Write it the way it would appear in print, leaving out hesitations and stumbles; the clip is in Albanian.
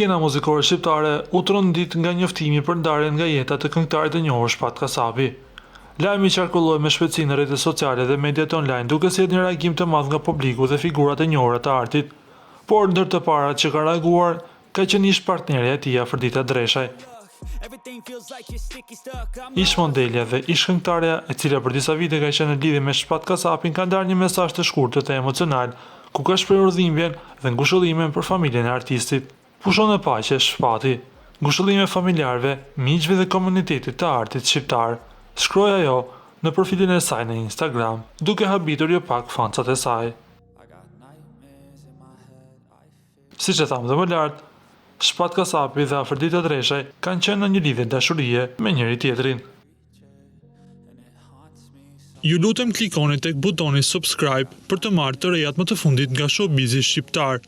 Skena muzikore shqiptare u trondit nga njoftimi për ndarjen nga jeta të këngëtarit të njohur Shpat Kasapi. Lajmi qarkulloi me shpejtësi në rrjetet sociale dhe mediat online, duke sjellë një reagim të madh nga publiku dhe figurat e njohura të artit, por ndër të parat që ka reaguar ka qenë ish partnerja e tij Afrodita Dreshaj. Ish modelja dhe ish këngëtarja, e cila për disa vite ka qenë në lidhje me Shpat Kasapin, ka ndarë një mesazh të shkurtër dhe emocional, ku ka shprehur dhimbjen dhe ngushëllimin për familjen e artistit. Pushon e paqe Shpati, ngushëllime familjarëve, miqve dhe komunitetit të artit shqiptar, shkroi ajo në profilin e saj në Instagram, duke habitur jo pak fancat e saj. Siç e thamë dhe më lart, Shpat Kasapi dhe Afrodita Dreshaj kanë qenë në një lidhje dashurie me njëri tjetrin. Ju lutem klikoni tek butoni subscribe për të marrë të rejat më të fundit nga showbizi shqiptar.